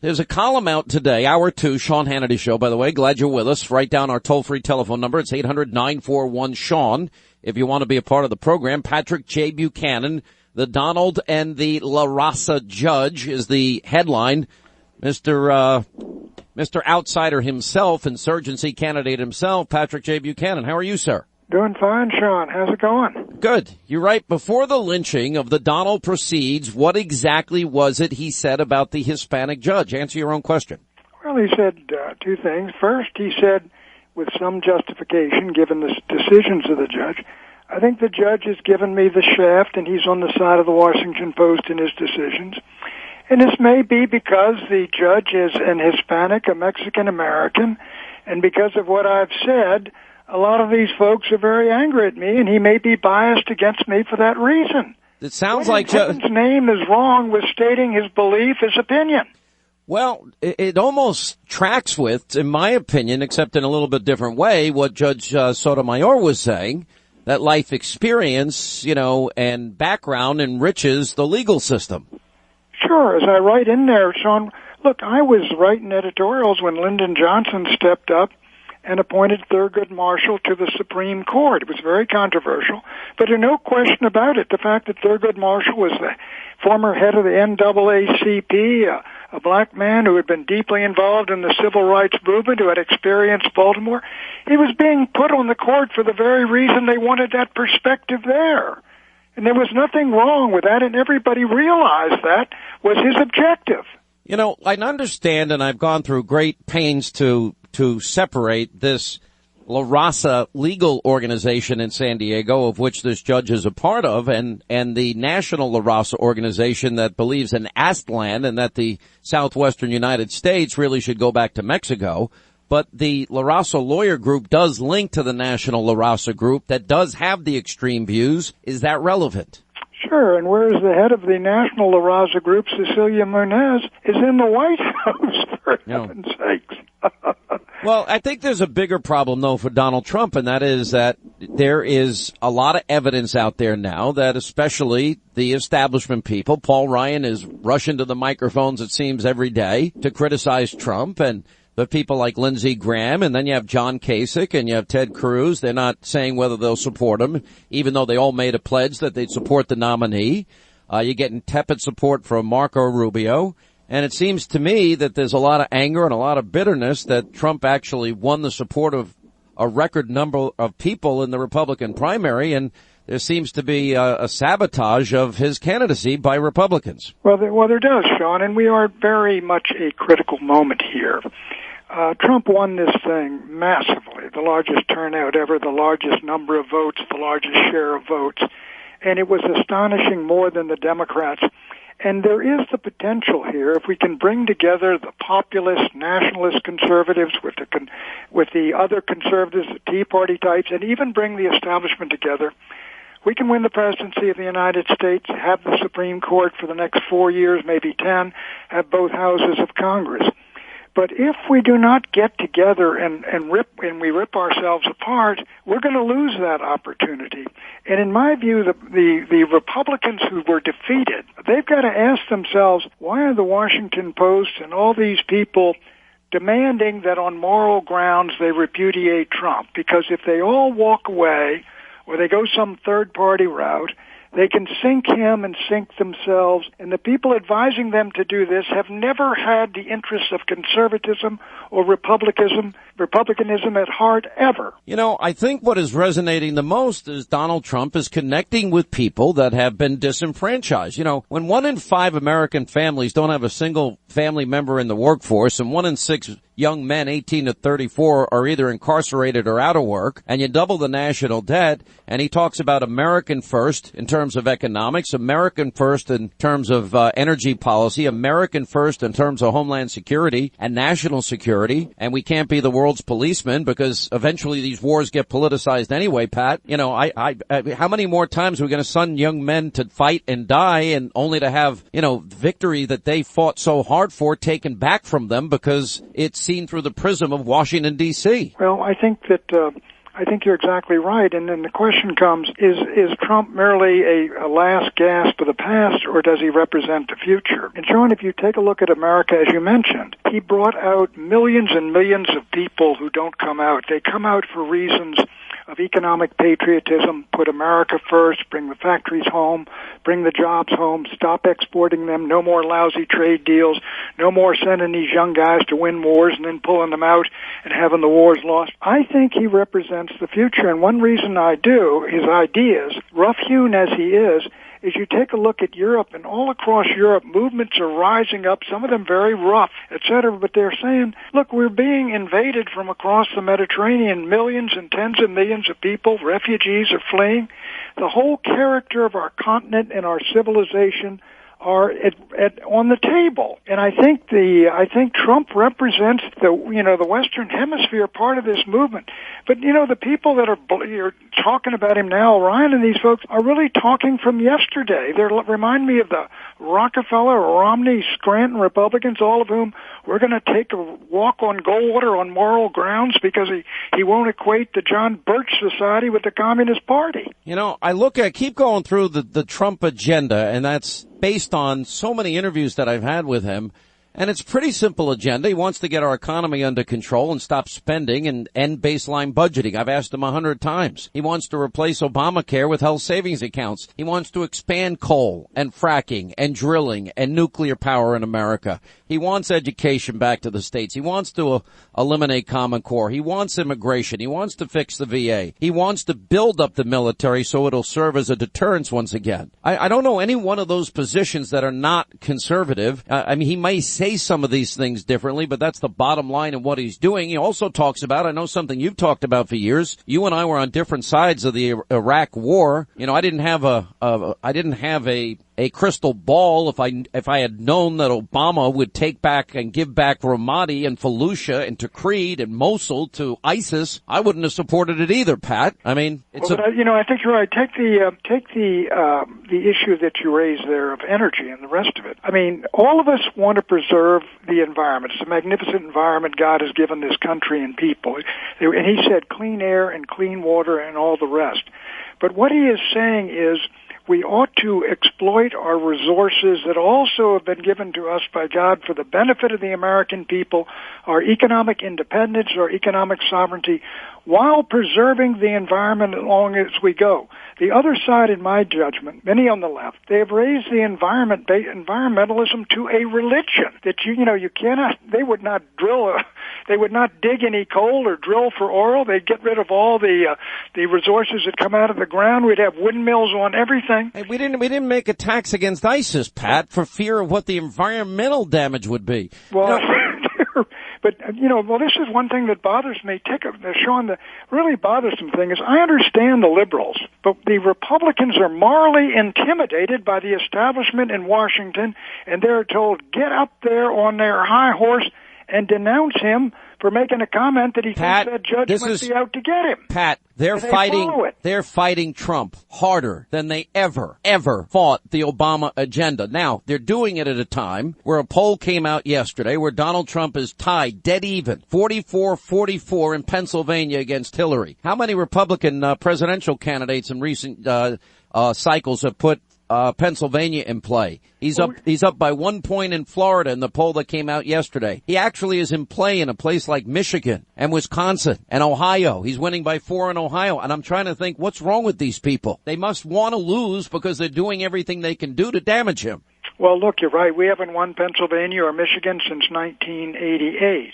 There's a column out today, hour 2, Sean Hannity Show, by the way. Glad you're with us. Write down our toll-free telephone number. It's 800-941-SEAN. If you want to be a part of the program, Patrick J. Buchanan, the Donald and the La Raza judge is the headline. Mr. Outsider himself, insurgency candidate himself, Patrick J. Buchanan. How are you, sir? Doing fine, Sean. How's it going? Good. You're right. Before the lynching of the Donald proceeds, what exactly was it he said about the Hispanic judge? Answer your own question. Well, he said two things. First, he said, with some justification, given the decisions of the judge, I think the judge has given me the shaft, and he's on the side of the Washington Post in his decisions. And this may be because the judge is an Hispanic, a Mexican-American, and because of what I've said, a lot of these folks are very angry at me, and he may be biased against me for that reason. It sounds what like his name is wrong with stating his belief, his opinion. Well, it almost tracks with, in my opinion, except in a little bit different way, what Judge Sotomayor was saying, that life experience, and background enriches the legal system. Sure, as I write in there, Sean, look, I was writing editorials when Lyndon Johnson stepped up and appointed Thurgood Marshall to the Supreme Court. It was very controversial, but there's no question about it. The fact that Thurgood Marshall was the former head of the NAACP, a black man who had been deeply involved in the civil rights movement, who had experienced Baltimore, he was being put on the court for the very reason they wanted that perspective there. And there was nothing wrong with that, and everybody realized that was his objective. I understand, and I've gone through great pains to separate this La Raza legal organization in San Diego, of which this judge is a part of, and the National La Raza organization that believes in Aztlan and that the southwestern United States really should go back to Mexico. But the La Raza lawyer group does link to the National La Raza group that does have the extreme views. Is that relevant? Sure, and whereas the head of the National La Raza group, Cecilia Munez, is in the White House, for heaven's sakes. Well, I think there's a bigger problem, though, for Donald Trump, and that is that there is a lot of evidence out there now that especially the establishment people, Paul Ryan is rushing to the microphones, it seems, every day to criticize Trump, and the people like Lindsey Graham, and then you have John Kasich, and you have Ted Cruz. They're not saying whether they'll support him, even though they all made a pledge that they'd support the nominee. You're getting tepid support from Marco Rubio. And it seems to me that there's a lot of anger and a lot of bitterness that Trump actually won the support of a record number of people in the Republican primary, and there seems to be a sabotage of his candidacy by Republicans. Well, there does, Sean, and we are very much a critical moment here. Trump won this thing massively, the largest turnout ever, the largest number of votes, the largest share of votes, and it was astonishing more than the Democrats. And there is the potential here, if we can bring together the populist, nationalist conservatives with the other conservatives, the Tea Party types, and even bring the establishment together, we can win the presidency of the United States, have the Supreme Court for the next 4 years, maybe 10, have both houses of Congress. But if we do not get together and we rip ourselves apart, we're going to lose that opportunity. And in my view, the Republicans who were defeated, they've got to ask themselves, why are the Washington Post and all these people demanding that on moral grounds they repudiate Trump? Because if they all walk away or they go some third-party route, they can sink him and sink themselves, and the people advising them to do this have never had the interests of conservatism or republicanism at heart ever. I think what is resonating the most is Donald Trump is connecting with people that have been disenfranchised. When 1 in 5 American families don't have a single family member in the workforce, and 1 in 6 young men 18 to 34 are either incarcerated or out of work, and you double the national debt, and he talks about American first in terms of economics, American first in terms of energy policy, American first in terms of homeland security and national security, and we can't be the world's policeman because eventually these wars get politicized anyway, Pat. How many more times are we going to send young men to fight and die and only to have, victory that they fought so hard for taken back from them because it's seen through the prism of Washington, D.C.? Well, I think that I think you're exactly right. And then the question comes, is Trump merely a last gasp of the past, or does he represent the future? And John, if you take a look at America, as you mentioned, he brought out millions and millions of people who don't come out. They come out for reasons of economic patriotism, put America first, bring the factories home, bring the jobs home, stop exporting them, no more lousy trade deals, no more sending these young guys to win wars and then pulling them out and having the wars lost. I think he represents the future, and one reason I do, his ideas, rough-hewn as he is you take a look at Europe, and all across Europe, movements are rising up, some of them very rough, etc., but they're saying, look, we're being invaded from across the Mediterranean. Millions and tens of millions of people, refugees, are fleeing. The whole character of our continent and our civilization are on the table, and I think Trump represents the Western Hemisphere part of this movement. But the people that are talking about him now, Ryan and these folks, are really talking from yesterday. They remind me of the Rockefeller, Romney, Scranton Republicans, all of whom we're going to take a walk on Goldwater on moral grounds because he won't equate the John Birch Society with the Communist Party. I keep going through the Trump agenda, and that's based on so many interviews that I've had with him. And it's a pretty simple agenda. He wants to get our economy under control and stop spending and end baseline budgeting. I've asked him 100 times. He wants to replace Obamacare with health savings accounts. He wants to expand coal and fracking and drilling and nuclear power in America. He wants education back to the states. He wants to eliminate Common Core. He wants immigration. He wants to fix the VA. He wants to build up the military so it'll serve as a deterrence once again. I don't know any one of those positions that are not conservative. He may say some of these things differently, but that's the bottom line of what he's doing. He also talks about, I know something you've talked about for years. You and I were on different sides of the Iraq war. I didn't have a crystal ball. If I had known that Obama would take back and give back Ramadi and Fallujah and Tikrit and Mosul to ISIS, I wouldn't have supported it either, Pat. I think you're right. Take the issue that you raised there of energy and the rest of it. All of us want to preserve the environment. It's a magnificent environment God has given this country and people. And he said clean air and clean water and all the rest. But what he is saying is, we ought to exploit our resources that also have been given to us by God for the benefit of the American people, our economic independence, our economic sovereignty, while preserving the environment along as we go. The other side, in my judgment, many on the left, they have raised the environmentalism to a religion that you cannot. They would not they would not dig any coal or drill for oil. They'd get rid of all the resources that come out of the ground. We'd have windmills on everything. Hey, we didn't make a tax against ISIS, Pat, for fear of what the environmental damage would be. Well. But, this is one thing that bothers me. Sean, the really bothersome thing is I understand the liberals, but the Republicans are morally intimidated by the establishment in Washington, and they're told, get up there on their high horse and denounce him for making a comment that he thinks that judge might be out to get him. Pat, they're fighting Trump harder than they ever fought the Obama agenda. Now, they're doing it at a time where a poll came out yesterday where Donald Trump is tied dead even, 44-44 in Pennsylvania against Hillary. How many Republican presidential candidates in recent cycles have put Pennsylvania in play? He's up by 1 point in Florida in the poll that came out yesterday. He actually is in play in a place like Michigan and Wisconsin and Ohio. He's winning by 4 in Ohio. And I'm trying to think, what's wrong with these people? They must want to lose because they're doing everything they can do to damage him. Well, look, you're right. We haven't won Pennsylvania or Michigan since 1988.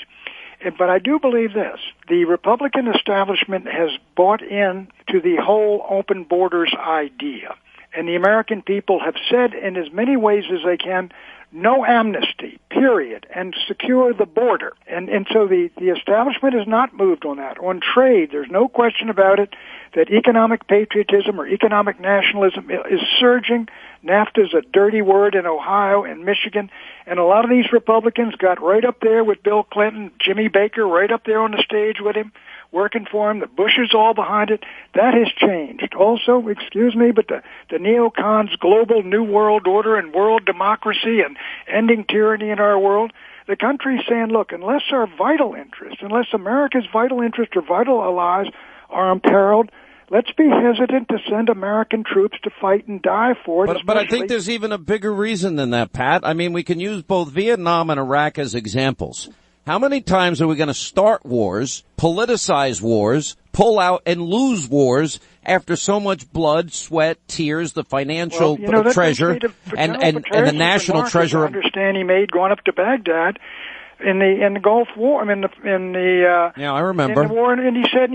But I do believe this. The Republican establishment has bought in to the whole open borders idea. And the American people have said in as many ways as they can, no amnesty, period, and secure the border. And so the establishment has not moved on that. On trade, there's no question about it that economic patriotism or economic nationalism is surging. NAFTA is a dirty word in Ohio and Michigan. And a lot of these Republicans got right up there with Bill Clinton, Jimmy Baker right up there on the stage with him, working for him. The Bush is all behind it. That has changed. Also, excuse me, but the neocons' global new world order and world democracy and ending tyranny in our world, the country's saying, look, unless our vital interests, unless America's vital interests or vital allies are imperiled. Let's be hesitant to send American troops to fight and die for it. But I think there's even a bigger reason than that, Pat. I mean, we can use both Vietnam and Iraq as examples. How many times are we going to start wars, politicize wars, pull out and lose wars after so much blood, sweat, tears, the financial treasure, and the national treasure? I understand he made going up to Baghdad in the Gulf War. I remember. In the war, and he said,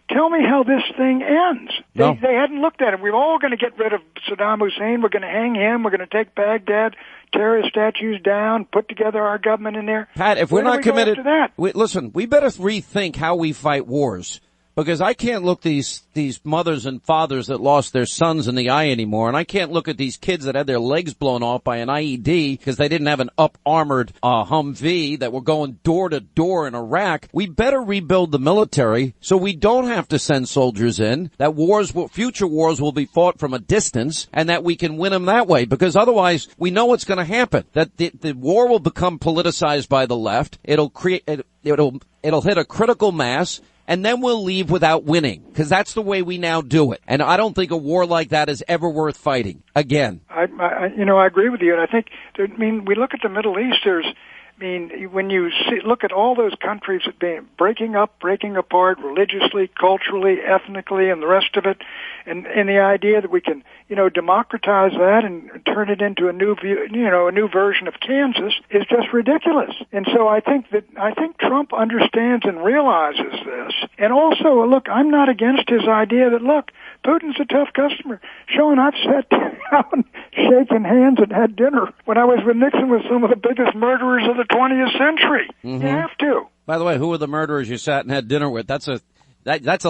tell me how this thing ends. They hadn't looked at it. We're all going to get rid of Saddam Hussein. We're going to hang him. We're going to take Baghdad, tear his statues down, put together our government in there. Pat, if we're not committed, listen, we better rethink how we fight wars. Because I can't look these mothers and fathers that lost their sons in the eye anymore, and I can't look at these kids that had their legs blown off by an IED because they didn't have an up-armored Humvee that were going door to door in Iraq. We better rebuild the military so we don't have to send soldiers in, that future wars will be fought from a distance, and that we can win them that way. Because otherwise, we know what's going to happen. That the war will become politicized by the left. It'll hit a critical mass. And then we'll leave without winning, because that's the way we now do it. And I don't think a war like that is ever worth fighting again. I agree with you. And we look at the Middle East, when you look at all those countries being breaking up, breaking apart religiously, culturally, ethnically, and the rest of it, and the idea that we can, democratize that and turn it into a new version of Kansas is just ridiculous. And so I think Trump understands and realizes this. And also, look, I'm not against his idea that, look, Putin's a tough customer. Sean, I've sat down, shaken hands, and had dinner when I was with Nixon with some of the biggest murderers of the 20th century. Mm-hmm. You have to. By the way, who were the murderers you sat and had dinner with? That's a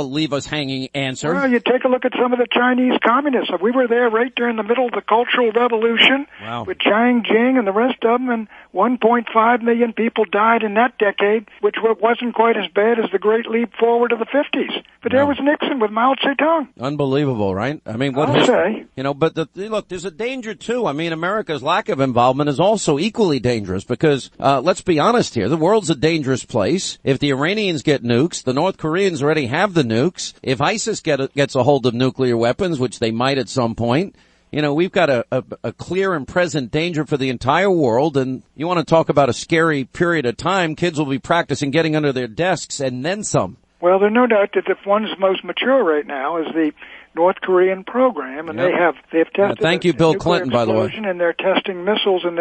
leave us hanging answer. Well, you take a look at some of the Chinese communists. We were there right during the middle of the Cultural Revolution with Jiang Jing and the rest of them, and 1.5 million people died in that decade, which wasn't quite as bad as the Great Leap Forward of the 50s. But there was Nixon with Mao Zedong. Unbelievable, right? I mean, I'll say. But look, there's a danger too. I mean, America's lack of involvement is also equally dangerous because, let's be honest here, the world's a dangerous place. If the Iranians get nukes, the North Koreans already have the nukes. If ISIS gets a hold of nuclear weapons, which they might at some point, we've got a clear and present danger for the entire world. And you want to talk about a scary period of time, kids will be practicing getting under their desks and then some. Well, there's no doubt that the one's most mature right now is the North Korean program, and they've tested. Thank you, Bill Clinton, by the way. And they're testing missiles, and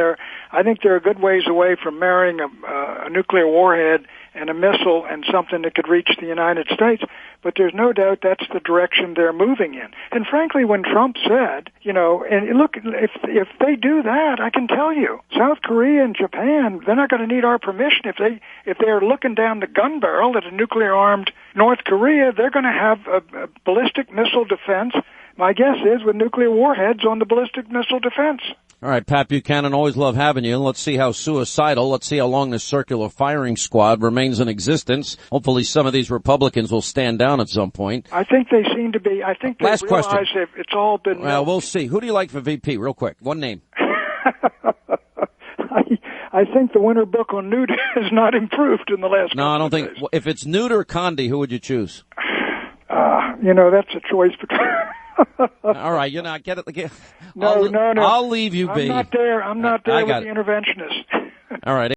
I think they're a good ways away from marrying a nuclear warhead and a missile and something that could reach the United States. But there's no doubt that's the direction they're moving in. And frankly, when Trump said, and look, if they do that, I can tell you, South Korea and Japan, they're not going to need our permission. If they're looking down the gun barrel at a nuclear-armed North Korea, they're going to have a ballistic missile defense. My guess is with nuclear warheads on the ballistic missile defense. All right, Pat Buchanan, always love having you. Let's see how let's see how long this circular firing squad remains in existence. Hopefully some of these Republicans will stand down at some point. I think they seem to be. I think they Last realize question. It's all been... Well, we'll see. Who do you like for VP? Real quick. One name. I think the winter book on Newt has not improved in the last No, I don't think. Days. If it's Newt or Condi, who would you choose? That's a choice between... All right, you're not get it. No. I'll leave you be. I'm not there with the interventionist. All right.